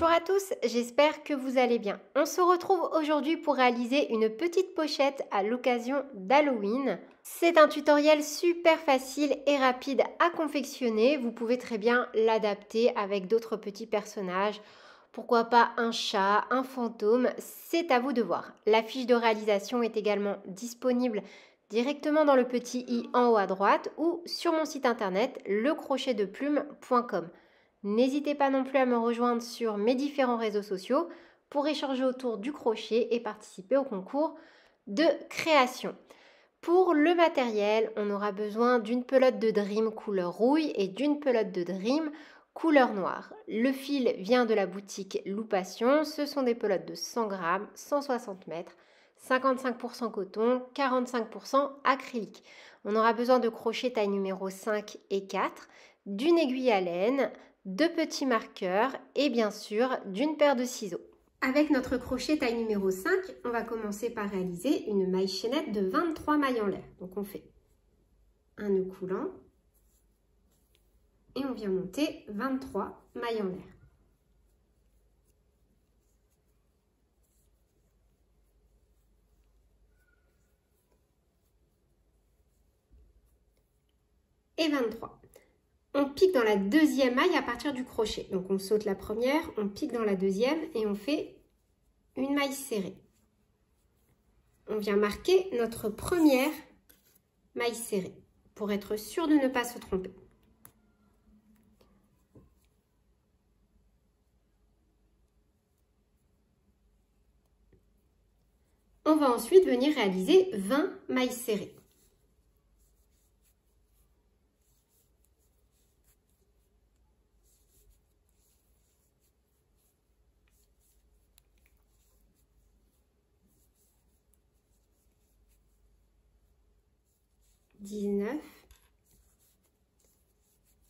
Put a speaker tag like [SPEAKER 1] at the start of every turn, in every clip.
[SPEAKER 1] Bonjour à tous, j'espère que vous allez bien. On se retrouve aujourd'hui pour réaliser une petite pochette à l'occasion d'Halloween. C'est un tutoriel super facile et rapide à confectionner. Vous pouvez très bien l'adapter avec d'autres petits personnages. Pourquoi pas un chat, un fantôme, c'est à vous de voir. La fiche de réalisation est également disponible directement dans le petit i en haut à droite ou sur mon site internet lecrochetdeplume.com. N'hésitez pas non plus à me rejoindre sur mes différents réseaux sociaux pour échanger autour du crochet et participer au concours de création. Pour le matériel, on aura besoin d'une pelote de Dream couleur rouille et d'une pelote de Dream couleur noire. Le fil vient de la boutique Loupation. Ce sont des pelotes de 100 grammes, 160 mètres, 55% coton, 45% acrylique. On aura besoin de crochets taille numéro 5 et 4, d'une aiguille à laine, de petits marqueurs et bien sûr d'une paire de ciseaux. Avec notre crochet taille numéro 5, on va commencer par réaliser une maille chaînette de 23 mailles en l'air. Donc on fait un nœud coulant et on vient monter 23 mailles en l'air. Et 23. On pique dans la deuxième maille à partir du crochet. Donc on saute la première, on pique dans la deuxième et on fait une maille serrée. On vient marquer notre première maille serrée pour être sûr de ne pas se tromper. On va ensuite venir réaliser 20 mailles serrées.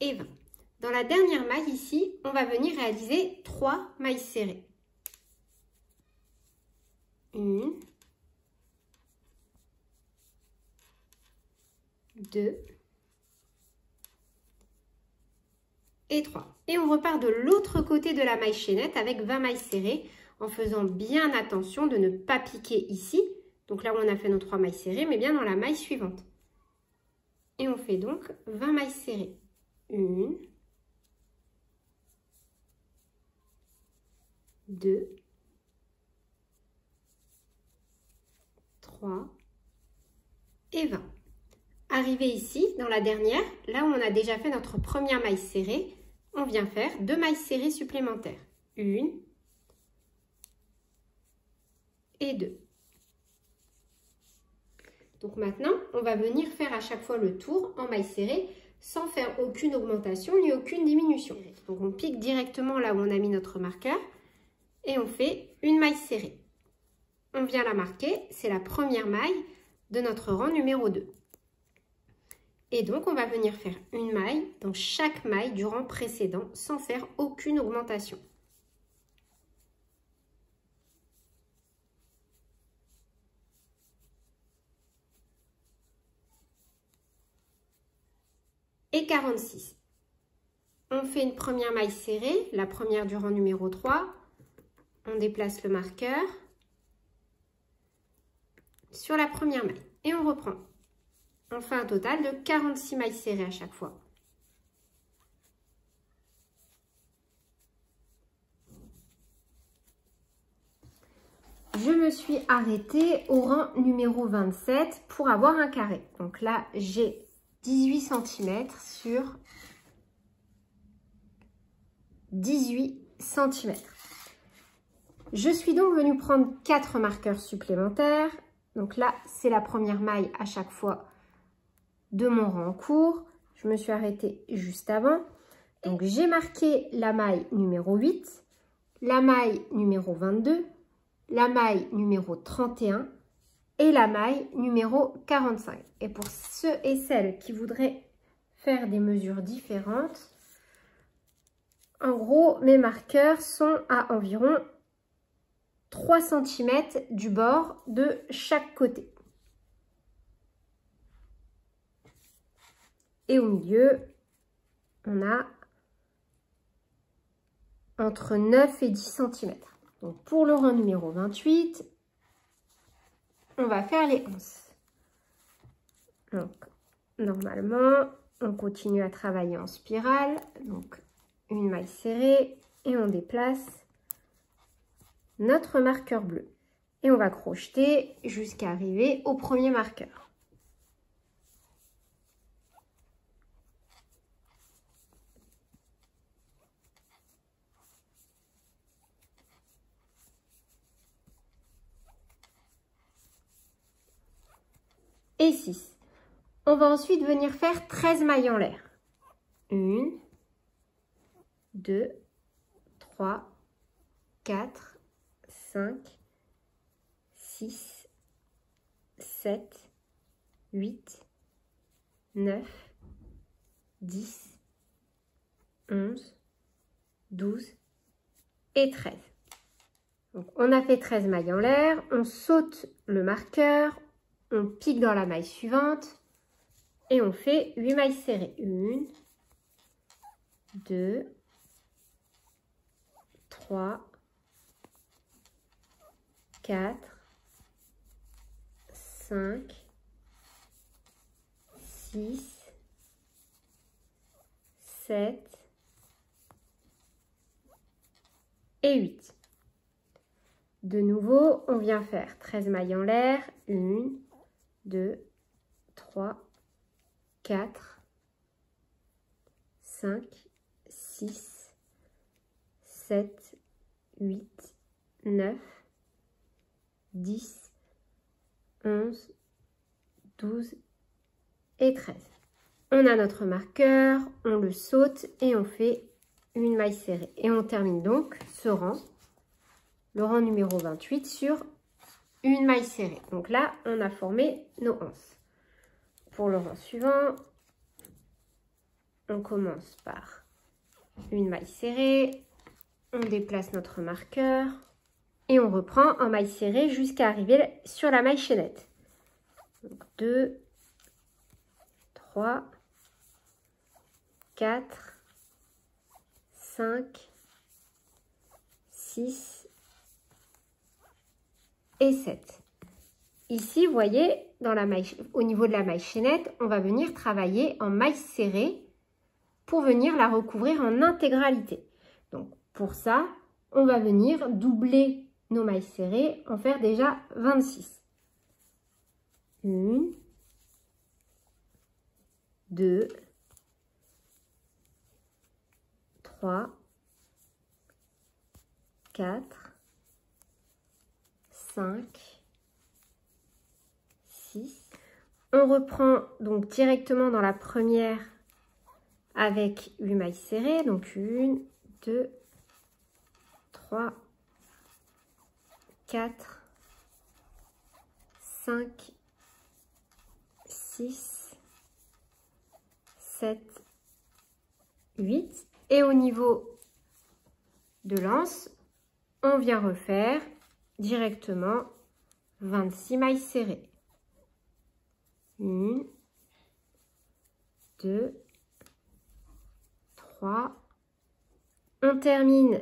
[SPEAKER 1] Et 20. Dans la dernière maille ici, on va venir réaliser 3 mailles serrées. 1, 2 et 3. Et on repart de l'autre côté de la maille chaînette avec 20 mailles serrées en faisant bien attention de ne pas piquer ici. Donc là où on a fait nos 3 mailles serrées, mais bien dans la maille suivante. Et on fait donc 20 mailles serrées. 1, 2, 3 et 20. Arrivé ici, dans la dernière, là où on a déjà fait notre première maille serrée, on vient faire 2 mailles serrées supplémentaires. 1 et 2. Donc maintenant, on va venir faire à chaque fois le tour en maille serrée sans faire aucune augmentation ni aucune diminution. Donc on pique directement là où on a mis notre marqueur et on fait une maille serrée. On vient la marquer, c'est la première maille de notre rang numéro 2. Et donc on va venir faire une maille dans chaque maille du rang précédent sans faire aucune augmentation. Et 46. On fait une première maille serrée, la première du rang numéro 3. On déplace le marqueur sur la première maille et on reprend. On fait un total de 46 mailles serrées à chaque fois. Je me suis arrêtée au rang numéro 27 pour avoir un carré. Donc là, j'ai 18 cm sur 18 cm. Je suis donc venue prendre 4 marqueurs supplémentaires. Donc là, c'est la première maille à chaque fois de mon rang en cours. Je me suis arrêtée juste avant. Donc j'ai marqué la maille numéro 8, la maille numéro 22, la maille numéro 31 et la maille numéro 45. Et pour ceux et celles qui voudraient faire des mesures différentes, en gros, mes marqueurs sont à environ 3 cm du bord de chaque côté. Et au milieu, on a entre 9 et 10 cm. Donc pour le rang numéro 28, on va faire les anses. Donc normalement, on continue à travailler en spirale. Donc une maille serrée et on déplace notre marqueur bleu. Et on va crocheter jusqu'à arriver au premier marqueur. Et 6. On va ensuite venir faire 13 mailles en l'air. 1, 2, 3, 4, 5, 6, 7, 8, 9, 10, 11, 12 et 13. Donc, on a fait 13 mailles en l'air, on saute le marqueur, on pique dans la maille suivante et on fait 8 mailles serrées. 1, 2, 3, 4, 5, 6, 7 et 8. De nouveau, on vient faire 13 mailles en l'air. 1, 2, 3, 4, 5, 6, 7, 8, 9, 10, 11, 12 et 13. On a notre marqueur, on le saute et on fait une maille serrée. Et on termine donc ce rang, le rang numéro 28, sur une maille serrée. Donc là, on a formé nos anses. Pour le rang suivant, on commence par une maille serrée, on déplace notre marqueur et on reprend en maille serrée jusqu'à arriver sur la maille chaînette. Donc 2, 3, 4, 5, 6 et 7. Ici, vous voyez, dans la maille, au niveau de la maille chaînette, on va venir travailler en maille serrée pour venir la recouvrir en intégralité. Donc, pour ça, on va venir doubler nos mailles serrées, en faire déjà 26. 1, 2, 3, 4, 5, 6. On reprend donc directement dans la première avec 8 mailles serrées. Donc 1, 2, 3, 4, 5, 6, 7, 8. Et au niveau de l'anse, on vient refaire directement 26 mailles serrées. 1, 2, 3. On termine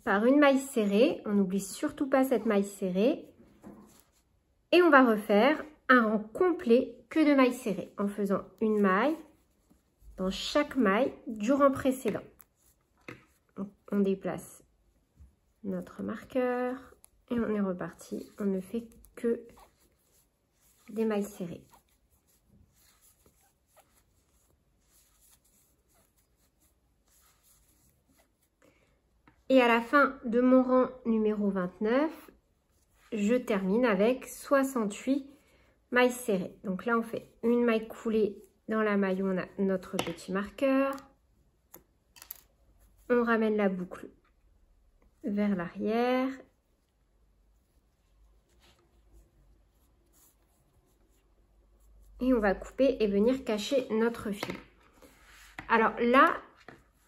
[SPEAKER 1] par une maille serrée. On n'oublie surtout pas cette maille serrée. Et on va refaire un rang complet que de mailles serrées en faisant une maille dans chaque maille du rang précédent. Donc, on déplace notre marqueur et on est reparti. On ne fait que des mailles serrées. Et à la fin de mon rang numéro 29, je termine avec 68 mailles serrées. Donc là, on fait une maille coulée dans la maille où on a notre petit marqueur. On ramène la boucle vers l'arrière. Et on va couper et venir cacher notre fil. Alors là,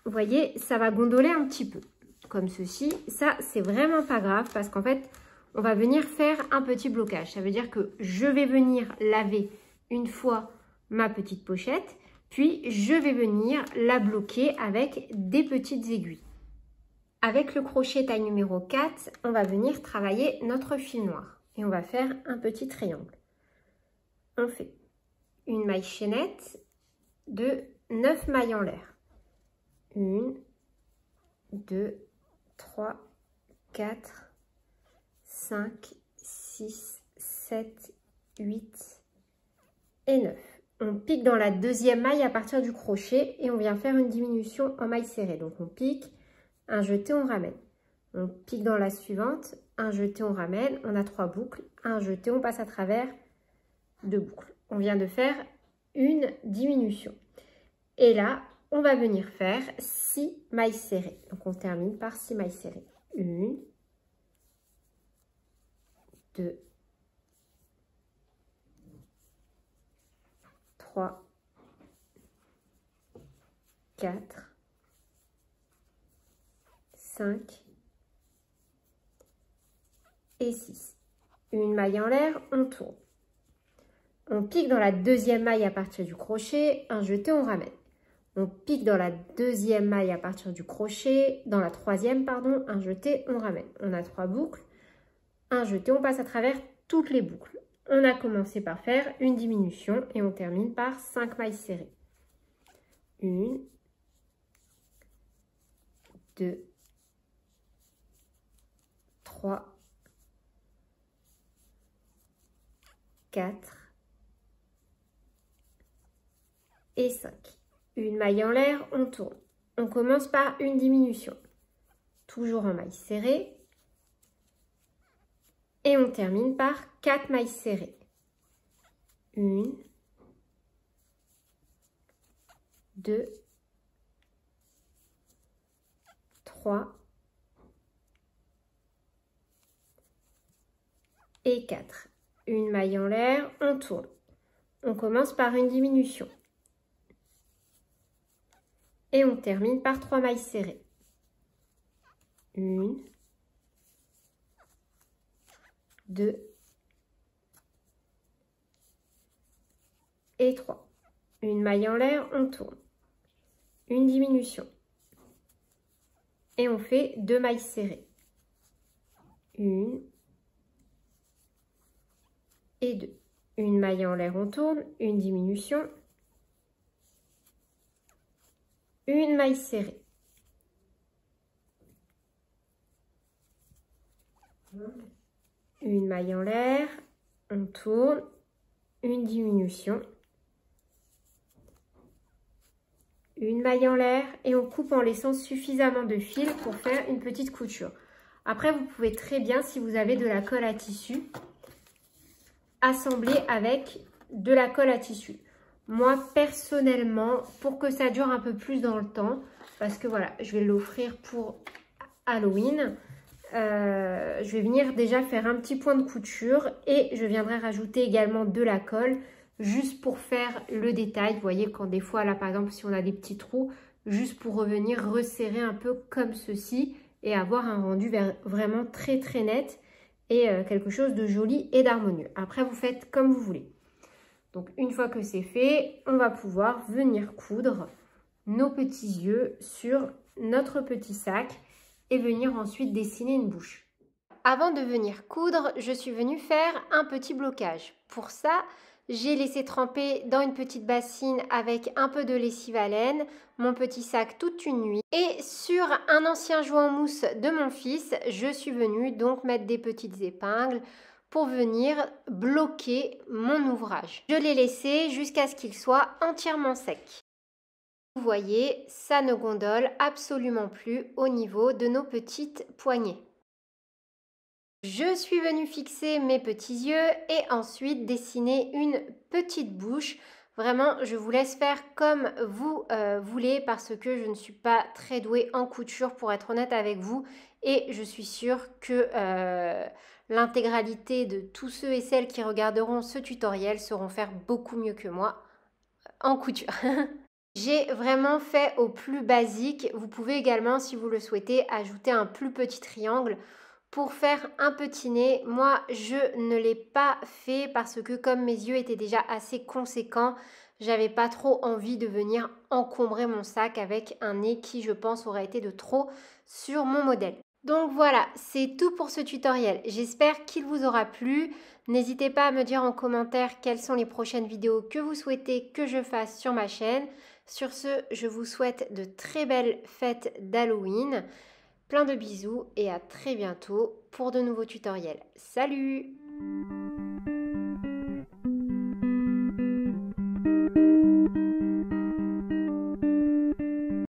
[SPEAKER 1] vous voyez, ça va gondoler un petit peu. Comme ceci. Ça, c'est vraiment pas grave parce qu'en fait, on va venir faire un petit blocage. Ça veut dire que je vais venir laver une fois ma petite pochette, puis je vais venir la bloquer avec des petites aiguilles. Avec le crochet taille numéro 4, on va venir travailler notre fil noir. Et on va faire un petit triangle. On fait une maille chaînette de 9 mailles en l'air. 1, 2, 3, 4, 5, 6, 7, 8 et 9. On pique dans la deuxième maille à partir du crochet et on vient faire une diminution en maille serrée. Donc on pique, un jeté, on ramène. On pique dans la suivante, un jeté, on ramène. On a 3 boucles, un jeté, on passe à travers 2 boucles. On vient de faire une diminution. Et là, on va venir faire 6 mailles serrées. Donc on termine par 6 mailles serrées. 1, 2, 3, 4, 5 et 6. Une maille en l'air, on tourne. On pique dans la deuxième maille à partir du crochet, un jeté, on ramène. On pique dans la deuxième maille à partir du crochet, dans la troisième, pardon, un jeté, on ramène. On a 3 boucles, un jeté, on passe à travers toutes les boucles. On a commencé par faire une diminution et on termine par 5 mailles serrées. 1, 2, 3, 4 et 5. Une maille en l'air, on tourne. On commence par une diminution. Toujours en maille serrée. Et on termine par 4 mailles serrées. 1, 2, 3 et 4. Une maille en l'air, on tourne. On commence par une diminution. Et on termine par 3 mailles serrées. 1, 2 et 3. Une maille en l'air, on tourne. Une diminution. Et on fait 2 mailles serrées. 1 et 2. Une maille en l'air, on tourne. Une diminution. Une maille serrée. Une maille en l'air, on tourne, une diminution, une maille en l'air et on coupe en laissant suffisamment de fil pour faire une petite couture. Après, vous pouvez très bien, si vous avez de la colle à tissu, assembler avec de la colle à tissu. Moi, personnellement, pour que ça dure un peu plus dans le temps, parce que voilà, je vais l'offrir pour Halloween, je vais venir déjà faire un petit point de couture et je viendrai rajouter également de la colle juste pour faire le détail. Vous voyez, quand des fois, là, par exemple, si on a des petits trous, juste pour revenir resserrer un peu comme ceci et avoir un rendu vraiment très très net et quelque chose de joli et d'harmonieux. Après, vous faites comme vous voulez. Donc, une fois que c'est fait, on va pouvoir venir coudre nos petits yeux sur notre petit sac et venir ensuite dessiner une bouche. Avant de venir coudre, je suis venue faire un petit blocage. Pour ça, j'ai laissé tremper dans une petite bassine avec un peu de lessive à laine mon petit sac toute une nuit. Et sur un ancien jouet en mousse de mon fils, je suis venue donc mettre des petites épingles pour venir bloquer mon ouvrage. Je l'ai laissé jusqu'à ce qu'il soit entièrement sec. Vous voyez, ça ne gondole absolument plus au niveau de nos petites poignées. Je suis venue fixer mes petits yeux et ensuite dessiner une petite bouche. Vraiment, je vous laisse faire comme vous voulez parce que je ne suis pas très douée en couture pour être honnête avec vous. Et je suis sûre que l'intégralité de tous ceux et celles qui regarderont ce tutoriel sauront faire beaucoup mieux que moi en couture. J'ai vraiment fait au plus basique. Vous pouvez également, si vous le souhaitez, ajouter un plus petit triangle pour faire un petit nez. Moi, je ne l'ai pas fait parce que comme mes yeux étaient déjà assez conséquents, J'avais pas trop envie de venir encombrer mon sac avec un nez qui, je pense, aurait été de trop sur mon modèle. Donc voilà, c'est tout pour ce tutoriel. J'espère qu'il vous aura plu. N'hésitez pas à me dire en commentaire quelles sont les prochaines vidéos que vous souhaitez que je fasse sur ma chaîne. Sur ce, je vous souhaite de très belles fêtes d'Halloween. Plein de bisous et à très bientôt pour de nouveaux tutoriels. Salut!